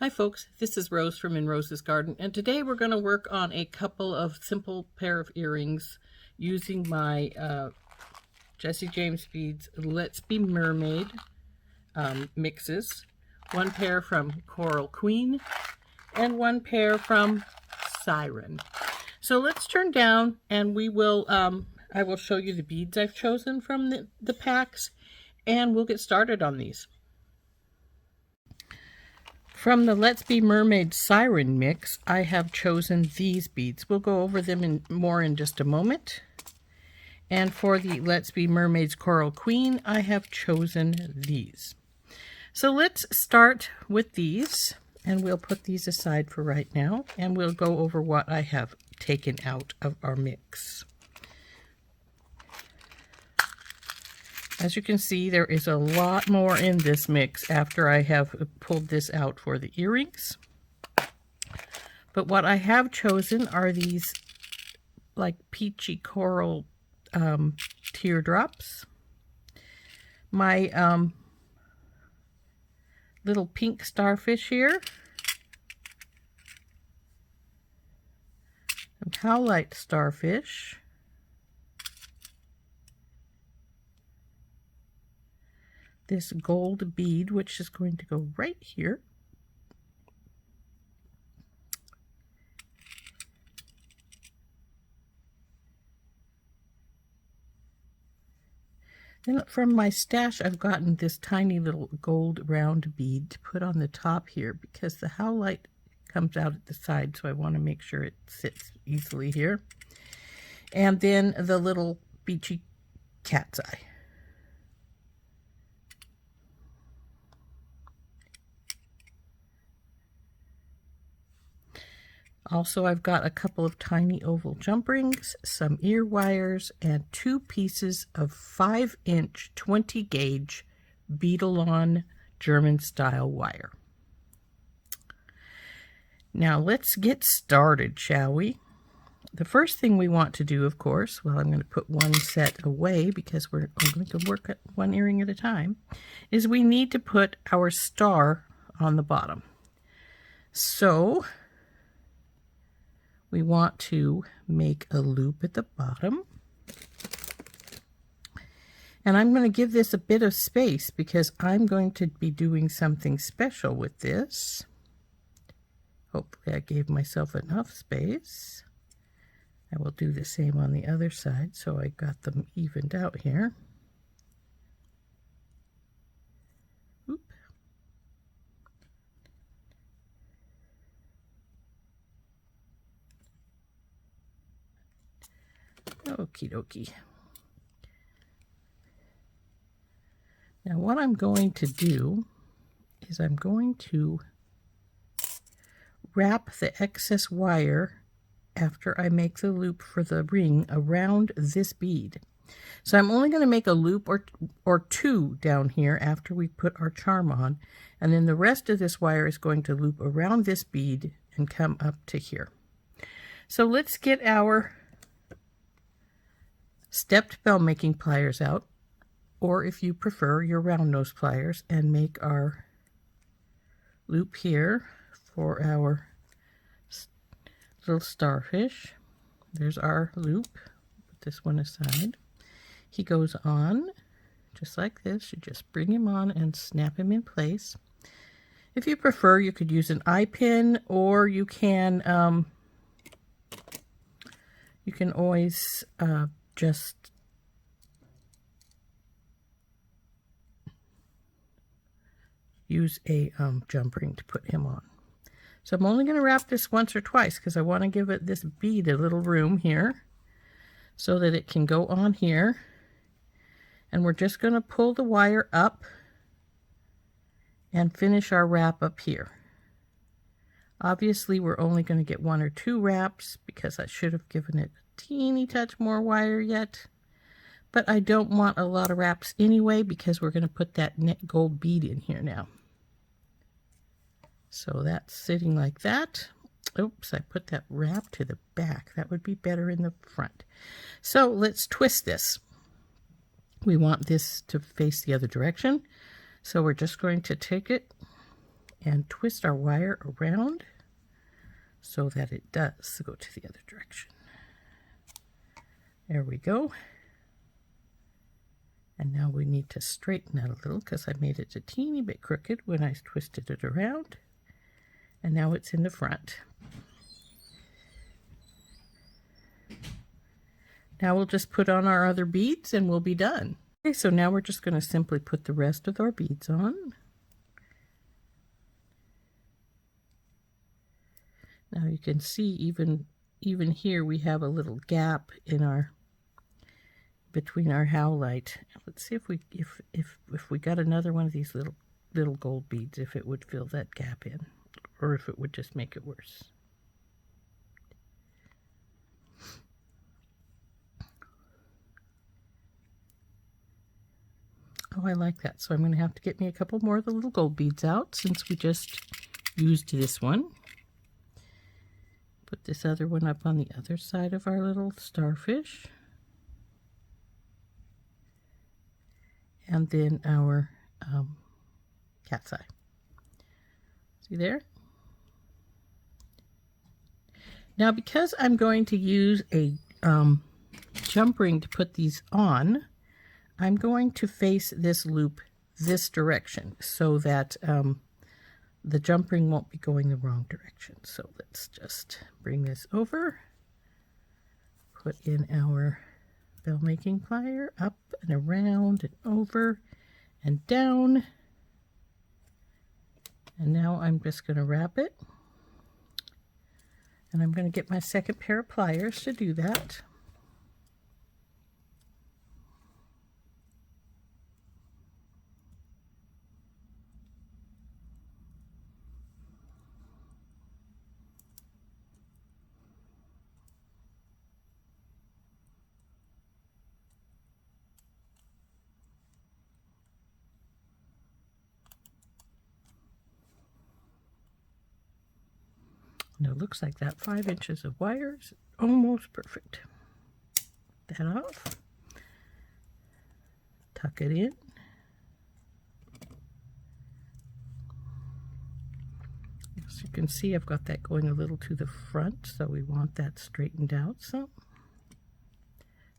Hi folks, this is Rose from In Rose's Garden, and today we're going to work on a couple of simple pair of earrings using my Jessie James Beads Let's Be Mermaid mixes. One pair from Coral Queen and one pair from Siren. So let's turn down and we will, I will show you the beads I've chosen from the packs, and we'll get started on these. From the Let's Be Mermaid Siren mix, I have chosen these beads. We'll go over them more in just a moment. And for the Let's Be Mermaids Coral Queen, I have chosen these. So let's start with these, and we'll put these aside for right now, and we'll go over what I have taken out of our mix. As you can see, there is a lot more in this mix after I have pulled this out for the earrings. But what I have chosen are these like peachy coral teardrops. My little pink starfish here. Some howlite starfish. This gold bead, which is going to go right here. Then from my stash, I've gotten this tiny little gold round bead to put on the top here because the howlite comes out at the side, so I want to make sure it sits easily here. And then the little beachy cat's eye. Also, I've got a couple of tiny oval jump rings, some ear wires, and 2 pieces of 5-inch 20 gauge beadle-on German style wire. Now let's get started, shall we? The first thing we want to do, of course, well, I'm going to put one set away because we're going to work at one earring at a time, is we need to put our star on the bottom. So we want to make a loop at the bottom. And I'm going to give this a bit of space because I'm going to be doing something special with this. Hopefully I gave myself enough space. I will do the same on the other side so I got them evened out here. Okie dokie. Now what I'm going to do is I'm going to wrap the excess wire after I make the loop for the ring around this bead. So I'm only going to make a loop or 2 down here after we put our charm on, and then the rest of this wire is going to loop around this bead and come up to here. So let's get our stepped bell making pliers out, or if you prefer your round nose pliers, and make our loop here for our little starfish. There's our loop. Put this one aside. He goes on just like this. You just bring him on and snap him in place. If you prefer, you could use an eye pin, or you can always just use a jump ring to put him on. So I'm only going to wrap this once or twice because I want to give it this bead a little room here so that it can go on here. And we're just going to pull the wire up and finish our wrap up here. Obviously, we're only going to get 1 or 2 wraps because I should have given it a teeny touch more wire yet. But I don't want a lot of wraps anyway because we're going to put that net gold bead in here now. So that's sitting like that. Oops, I put that wrap to the back. That would be better in the front. So let's twist this. We want this to face the other direction. So we're just going to take it and twist our wire around so that it does go to the other direction. There we go. And now we need to straighten that a little because I made it a teeny bit crooked when I twisted it around. And now it's in the front. Now we'll just put on our other beads and we'll be done. Okay, so now we're just going to simply put the rest of our beads on. Now you can see even here we have a little gap in our between our howlite. Let's see if we got another one of these little gold beads, if it would fill that gap in, or if it would just make it worse. Oh, I like that. So I'm going to have to get me a couple more of the little gold beads out since we just used this one. Put this other one up on the other side of our little starfish. And then our cat's eye. See there? Now, because I'm going to use a jump ring to put these on, I'm going to face this loop this direction so that the jump ring won't be going the wrong direction. So let's just bring this over, put in our bell making plier, up and around and over and down. And now I'm just going to wrap it. And I'm going to get my second pair of pliers to do that. And it looks like that 5 inches of wire is almost perfect. That off. Tuck it in. As you can see, I've got that going a little to the front, so we want that straightened out some,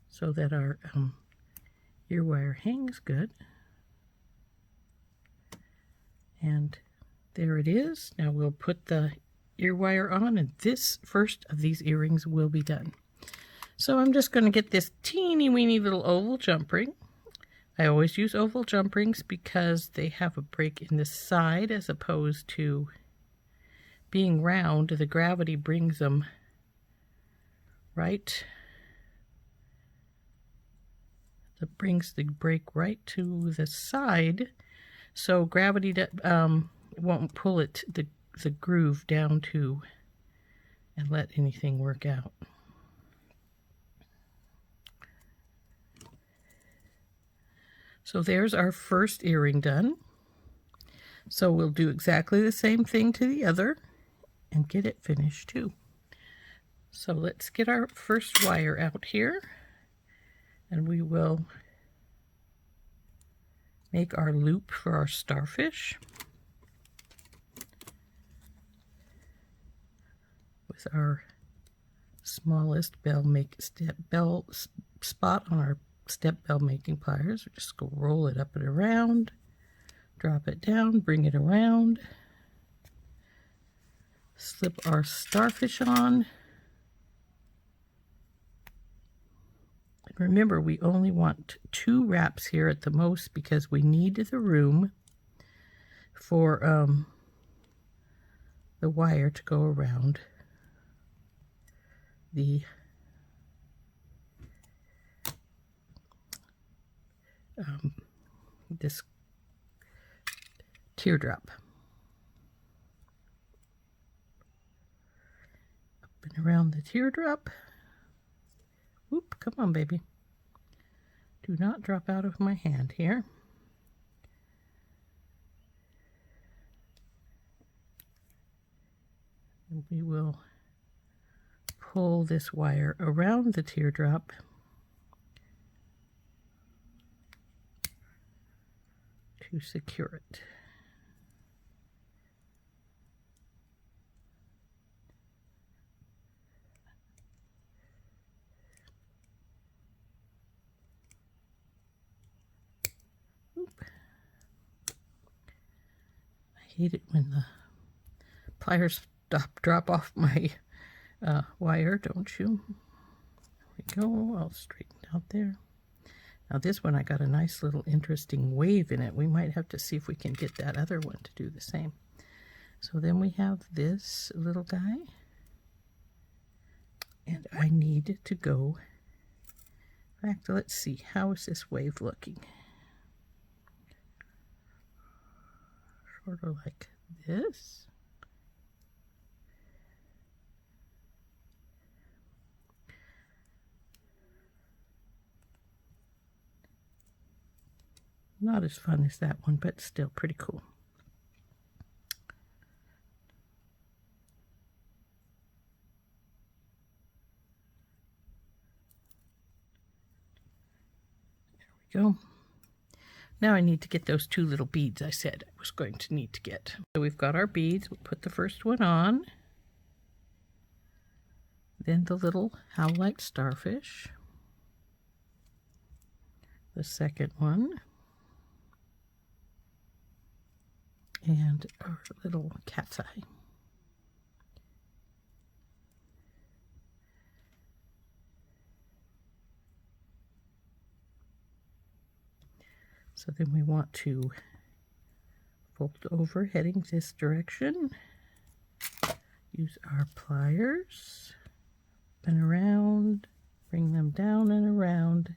so that our ear wire hangs good. And there it is. Now we'll put the ear wire on, and this first of these earrings will be done. So I'm just going to get this teeny weeny little oval jump ring. I always use oval jump rings because they have a break in the side as opposed to being round. The gravity brings them right. That brings the break right to the side, so gravity won't pull it the groove down to and let anything work out. So there's our first earring done. So we'll do exactly the same thing to the other and get it finished too. So let's get our first wire out here, and we will make our loop for our starfish with our smallest bell spot on our step bell making pliers. We just go roll it up and around, drop it down, bring it around, slip our starfish on. Remember, we only want 2 wraps here at the most because we need the room for the wire to go around the this teardrop. Up and around the teardrop. Whoop, come on, baby. Do not drop out of my hand here. And we will pull this wire around the teardrop to secure it. hate it when the pliers drop off my wire, don't you? There we go, all straightened out there. Now this one I got a nice little interesting wave in it. We might have to see if we can get that other one to do the same. So then we have this little guy. And I need to go back to, let's see, how is this wave looking? Sort of like this. Not as fun as that one, but still pretty cool. There we go. Now I need to get those 2 little beads I said I was going to need to get. So we've got our beads. We'll put the first one on. Then the little howlite starfish. The second one. And our little cat's eye. So then we want to fold over heading this direction. Use our pliers, up and around, bring them down and around.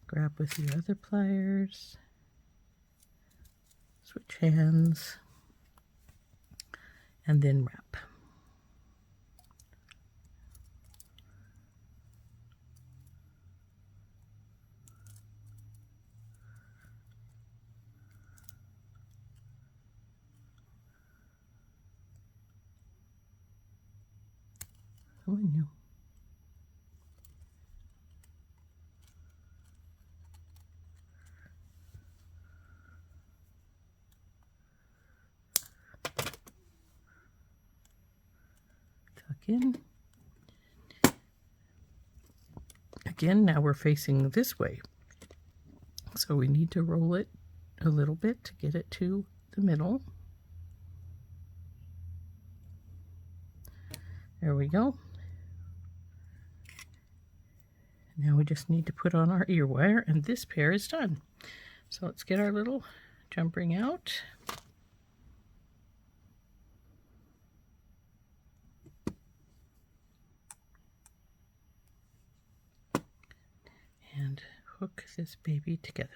Grab with your other pliers. Switch hands, and then wrap. Come on, you. In. Again, now we're facing this way. So we need to roll it a little bit to get it to the middle. There we go. Now we just need to put on our ear wire, and this pair is done. So let's get our little jump ring out. And hook this baby together.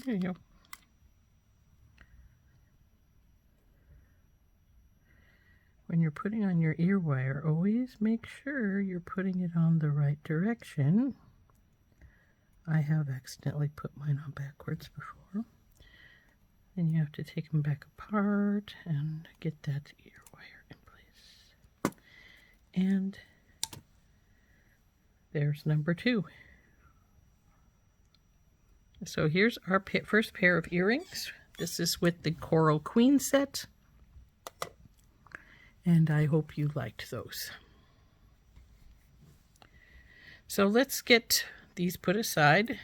There you go. When you're putting on your ear wire, always make sure you're putting it on the right direction. I have accidentally put mine on backwards before. Then you have to take them back apart and get that ear wire in place. And there's number 2. So here's our first pair of earrings. This is with the Coral Queen set. And I hope you liked those. So let's get these put aside.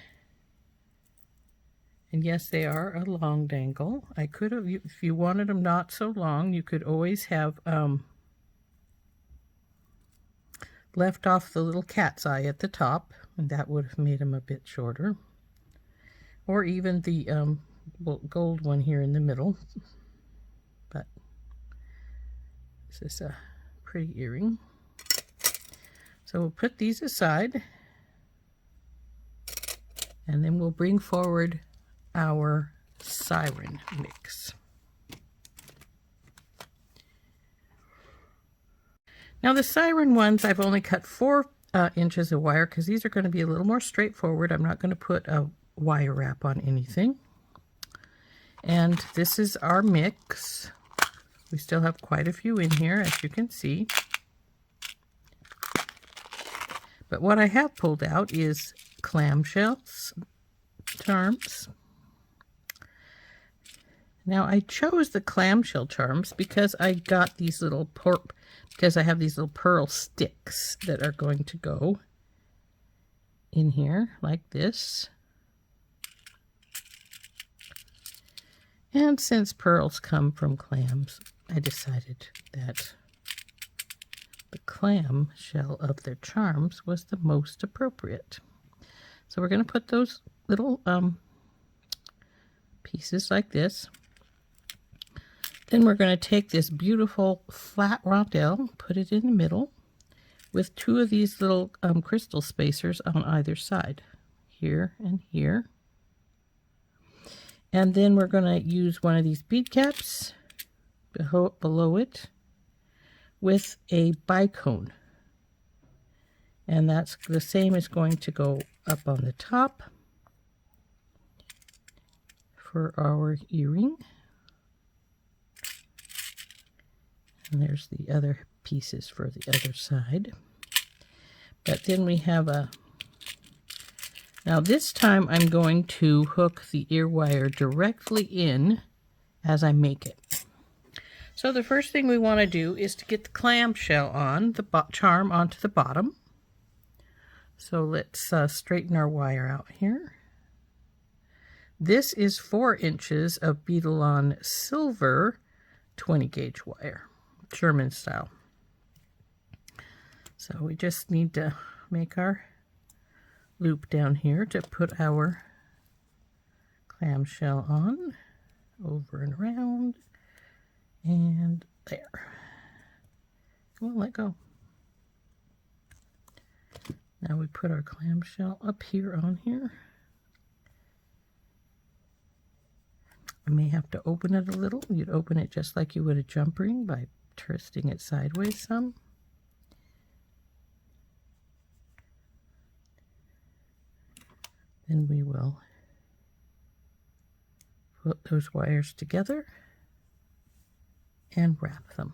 And yes, they are a long dangle. I could have, if you wanted them not so long, you could always have left off the little cat's eye at the top, and that would have made them a bit shorter. Or even the gold one here in the middle. But this is a pretty earring. So we'll put these aside, and then we'll bring forward our siren mix. Now the siren ones, I've only cut 4 inches of wire because these are going to be a little more straightforward. I'm not going to put a wire wrap on anything. And this is our mix. We still have quite a few in here, as you can see. But what I have pulled out is clamshells charms. Now I chose the clamshell charms because I got these little because I have these little pearl sticks that are going to go in here like this. And since pearls come from clams, I decided that the clam shell of their charms was the most appropriate. So we're going to put those little pieces like this. Then we're going to take this beautiful flat rondelle, put it in the middle with two of these little crystal spacers on either side, here and here. And then we're going to use one of these bead caps below it with a bicone. And that's the same as going to go up on the top for our earring. And there's the other pieces for the other side. But then we have now this time I'm going to hook the ear wire directly in as I make it. So the first thing we want to do is to get the clam shell on, the charm onto the bottom. So let's straighten our wire out here. This is 4 inches of Beadalon silver 20 gauge wire, German style. So we just need to make our loop down here to put our clam shell on, over and around, and there. Come on, let go. Now we put our clam shell up here on here. I may have to open it a little. You'd open it just like you would a jump ring by twisting it sideways some. Then we will put those wires together and wrap them.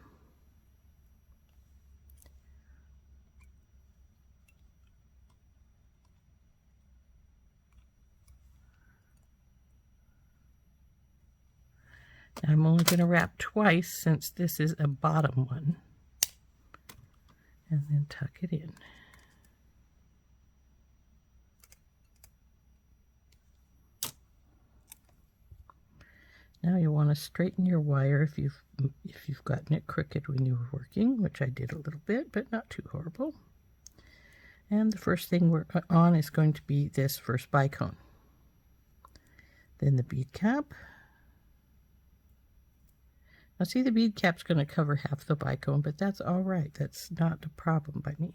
I'm only going to wrap twice since this is a bottom one, and then tuck it in. Now you want to straighten your wire if you've gotten it crooked when you were working, which I did a little bit, but not too horrible. And the first thing we're on is going to be this first bicone. Then the bead cap. Now see, the bead cap's going to cover half the bicone, but that's all right. That's not a problem by me.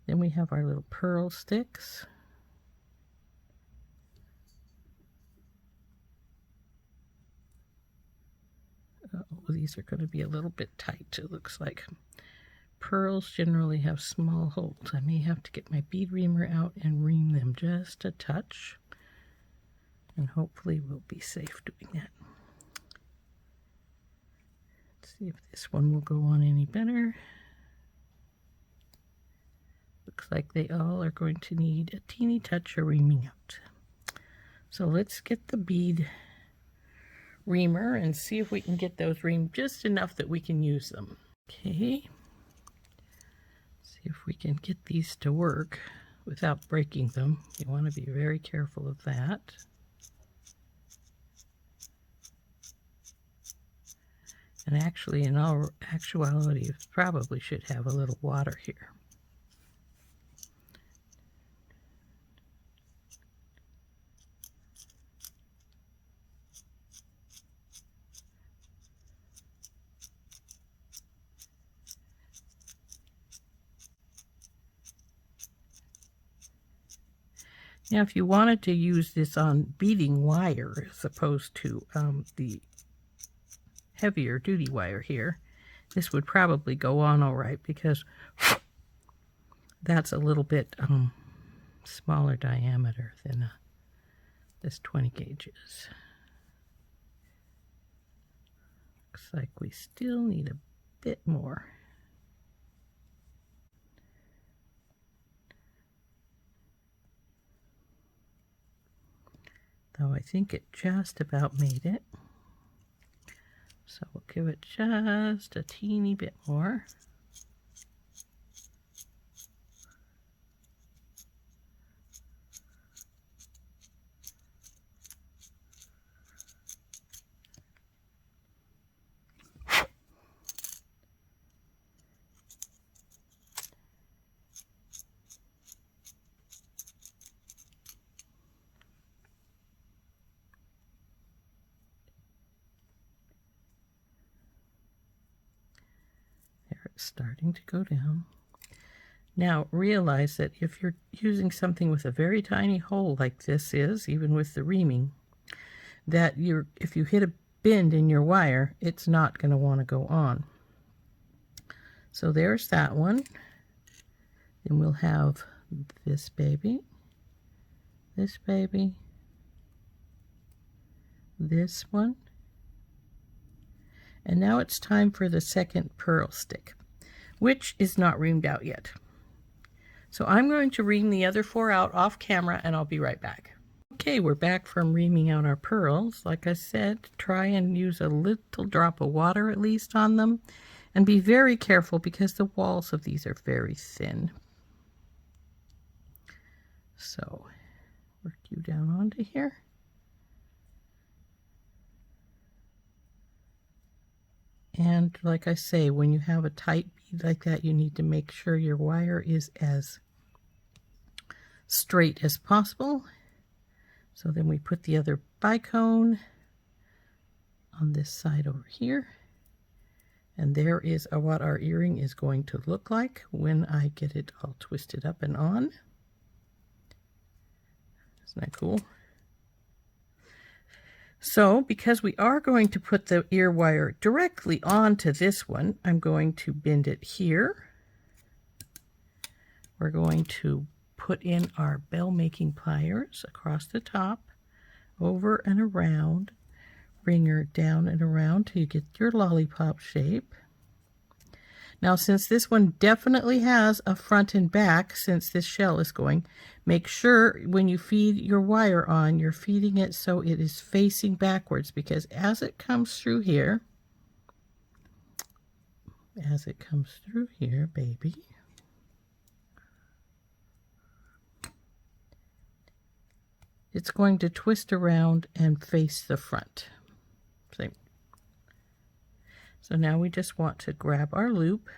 Then we have our little pearl sticks. Oh, these are going to be a little bit tight, it looks like. Pearls generally have small holes. I may have to get my bead reamer out and ream them just a touch. And hopefully we'll be safe doing that. Let's see if this one will go on any better. Looks like they all are going to need a teeny touch of reaming out. So let's get the bead reamer and see if we can get those reamed just enough that we can use them. Okay. See if we can get these to work without breaking them. You want to be very careful of that. And actually, in all actuality, it probably should have a little water here. Now, if you wanted to use this on beading wire as opposed to the heavier duty wire here, this would probably go on all right because that's a little bit smaller diameter than this 20 gauges. Looks like we still need a bit more. Though I think it just about made it. So we'll give it just a teeny bit more. starting to go down. Now realize that if you're using something with a very tiny hole like this is, even with the reaming, that if you hit a bend in your wire, it's not going to want to go on. So there's that one. Then we'll have this baby, this baby, this one. And now it's time for the second pearl stick, which is not reamed out yet. So I'm going to ream the other 4 out off camera, and I'll be right back. Okay, we're back from reaming out our pearls. Like I said, try and use a little drop of water at least on them, and be very careful because the walls of these are very thin. So work you down onto here. And like I say, when you have a tight bead like that, you need to make sure your wire is as straight as possible. So then we put the other bicone on this side over here. And there is what our earring is going to look like when I get it all twisted up and on. Isn't that cool? So, because we are going to put the ear wire directly onto this one, I'm going to bend it here. We're going to put in our bell making pliers across the top, over and around. Bring her down and around till you get your lollipop shape. Now, since this one definitely has a front and back, since this shell is going, make sure when you feed your wire on, you're feeding it so it is facing backwards, because as it comes through here, baby, it's going to twist around and face the front. See? So now we just want to grab our loop,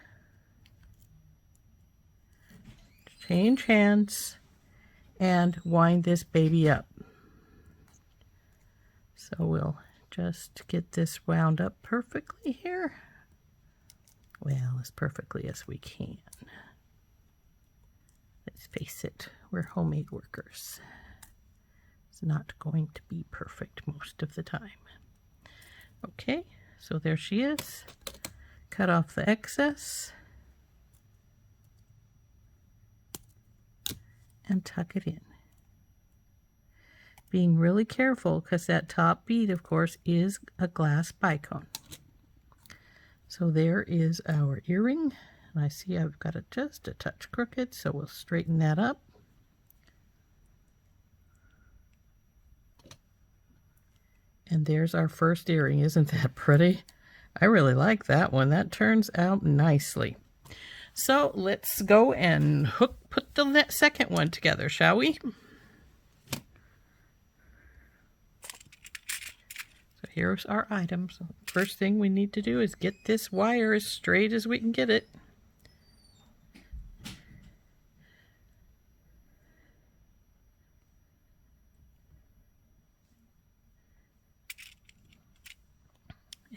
change hands, and wind this baby up. So we'll just get this wound up perfectly here. Well, as perfectly as we can. Let's face it, we're homemade workers. It's not going to be perfect most of the time. Okay, so there she is. Cut off the excess and tuck it in. Being really careful because that top bead, of course, is a glass bicone. So there is our earring. And I see I've got it just a touch crooked, so we'll straighten that up. And there's our first earring. Isn't that pretty? I really like that one. That turns out nicely. So let's go and put the second one together, shall we? So here's our items. First thing we need to do is get this wire as straight as we can get it.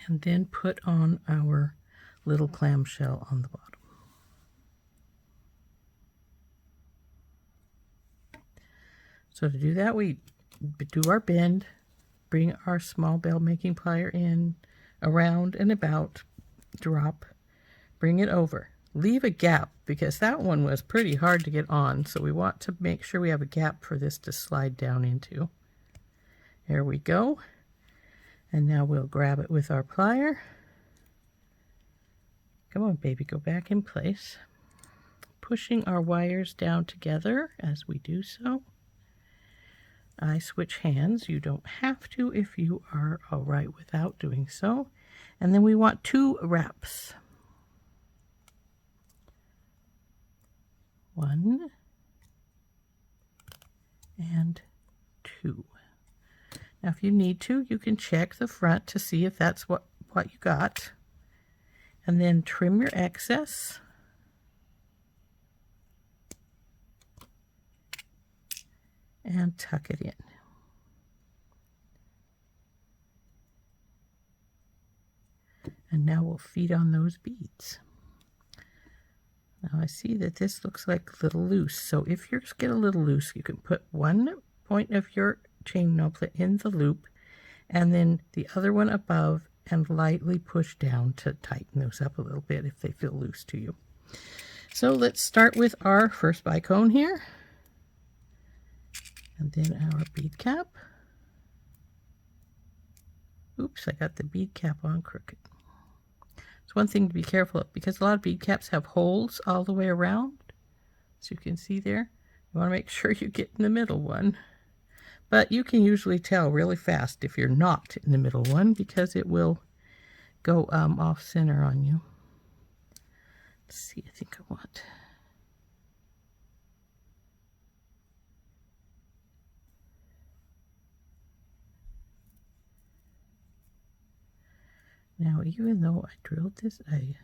And then put on our little clamshell on the bottom. So to do that, we do our bend, bring our small bell making plier in, around and about, drop, bring it over. Leave a gap because that one was pretty hard to get on, so we want to make sure we have a gap for this to slide down into. There we go. And now we'll grab it with our plier. Come on, baby, go back in place. Pushing our wires down together as we do so. I switch hands. You don't have to if you are all right without doing so. And then we want 2 wraps. 1 and 2. Now, if you need to, you can check the front to see if that's what you got. And then trim your excess. And tuck it in. And now we'll feed on those beads. Now I see that this looks like a little loose, so if yours get a little loose, you can put one point of your chain nublet in the loop and then the other one above and lightly push down to tighten those up a little bit if they feel loose to you. So let's start with our first bicone here, and then our bead cap. Oops, I got the bead cap on crooked. It's one thing to be careful of because a lot of bead caps have holes all the way around. As you can see there, you want to make sure you get in the middle one. But you can usually tell really fast if you're not in the middle one because it will go off center on you. Let's see, I think I want. Now, even though I drilled this, I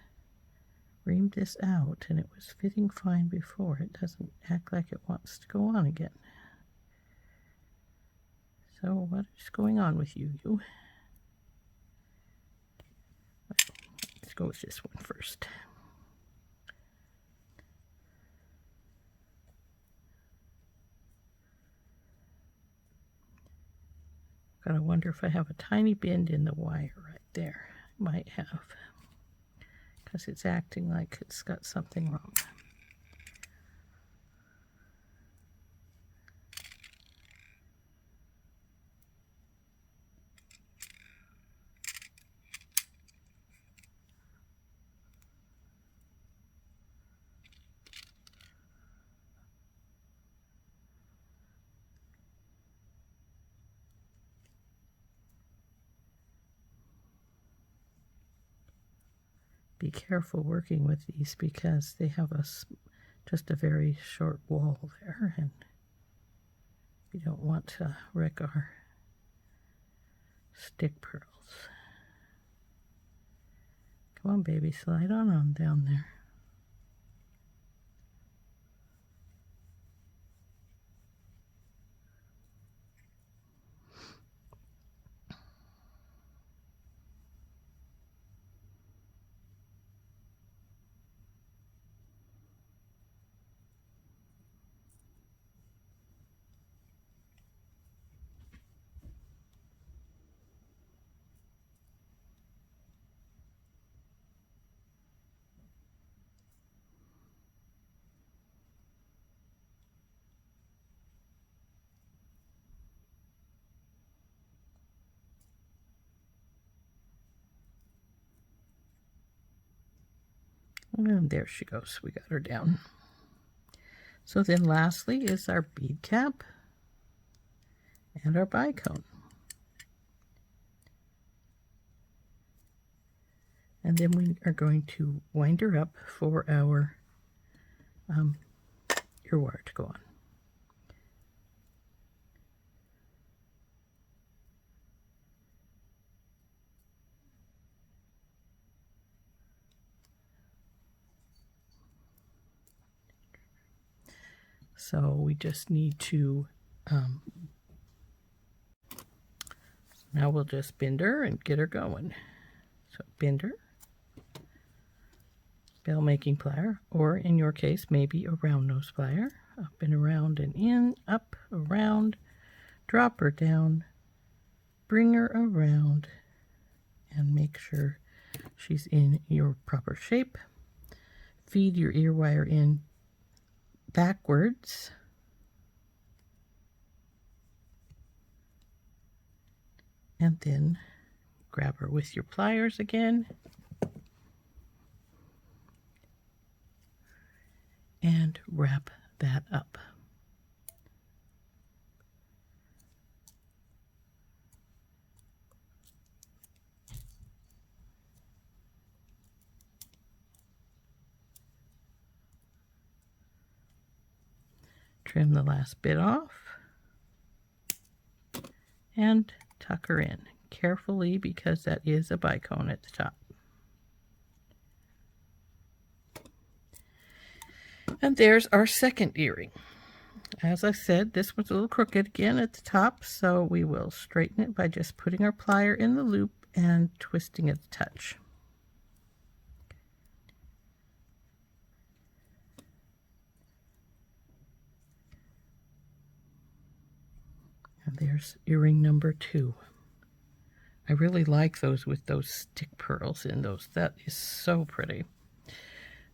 reamed this out and it was fitting fine before, it doesn't act like it wants to go on again. So what is going on with you? Let's go with this one first. Gotta wonder if I have a tiny bend in the wire right there. I might have, because it's acting like it's got something wrong. Be careful working with these because they have just a very short wall there, and we don't want to wreck our stick pearls. Come on, baby, slide on down there. And there she goes. We got her down. So then lastly is our bead cap and our bicone. And then we are going to wind her up for our ear wire to go on. So we just need to, now we'll just bend her and get her going. So bend her, bell making plier, or in your case, maybe a round nose plier. Up and around and in, up, around, drop her down, bring her around, and make sure she's in your proper shape. Feed your ear wire in backwards, and then grab her with your pliers again and wrap that up. Trim the last bit off and tuck her in carefully because that is a bicone at the top. And there's our second earring. As I said, this one's a little crooked again at the top, so we will straighten it by just putting our plier in the loop and twisting it a touch. There's earring number 2. I really like those with those stick pearls in those. That is so pretty.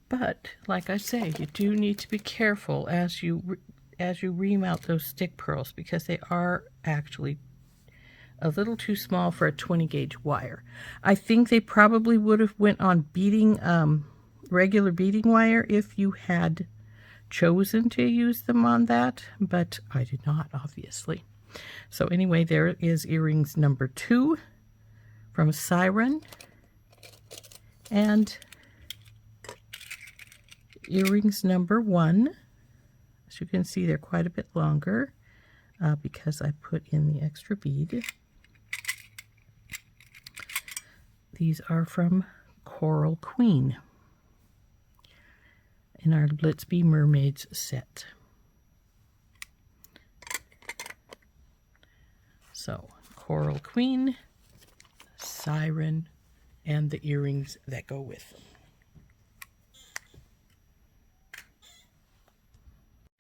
But like I say, you do need to be careful as you remount those stick pearls, because they are actually a little too small for a 20 gauge wire. I think they probably would have went on beading, regular beading wire if you had chosen to use them on that, but I did not, obviously. So anyway, there is earrings number 2 from Siren, and earrings number 1. As you can see, they're quite a bit longer because I put in the extra bead. These are from Coral Queen in our Let's Be Mermaids set. So, Coral Queen, Siren, and the earrings that go with them.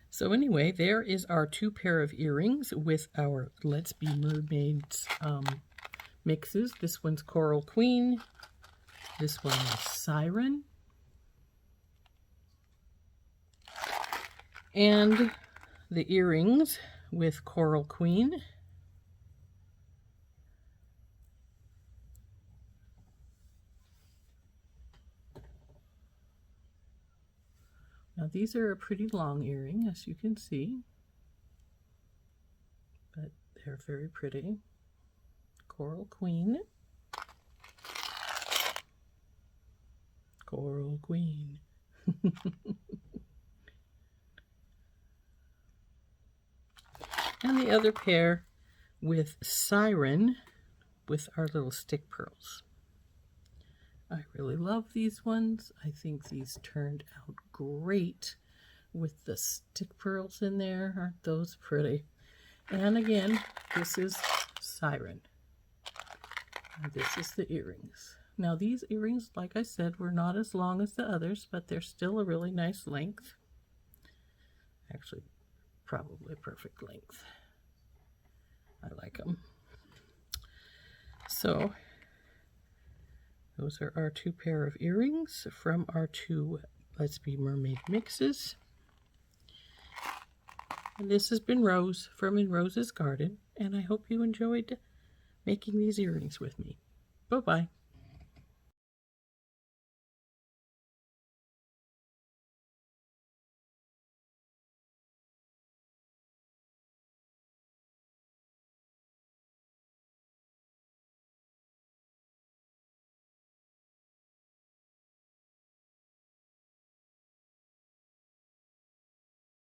So anyway, there is our 2 pair of earrings with our Let's Be Mermaids mixes. This one's Coral Queen. This one is Siren. And the earrings with Coral Queen. Now these are a pretty long earring, as you can see, but they're very pretty. Coral Queen. Coral Queen. And the other pair with Siren with our little stick pearls. I really love these ones. I think these turned out great with the stick pearls in there. Aren't those pretty? And again, this is Siren. And this is the earrings. Now these earrings, like I said, were not as long as the others, but they're still a really nice length. Actually, probably a perfect length. I like them. So those are our 2 pair of earrings from our 2 Let's Be Mermaid mixes. And this has been Rose from In Rose's Garden, and I hope you enjoyed making these earrings with me. Bye-bye.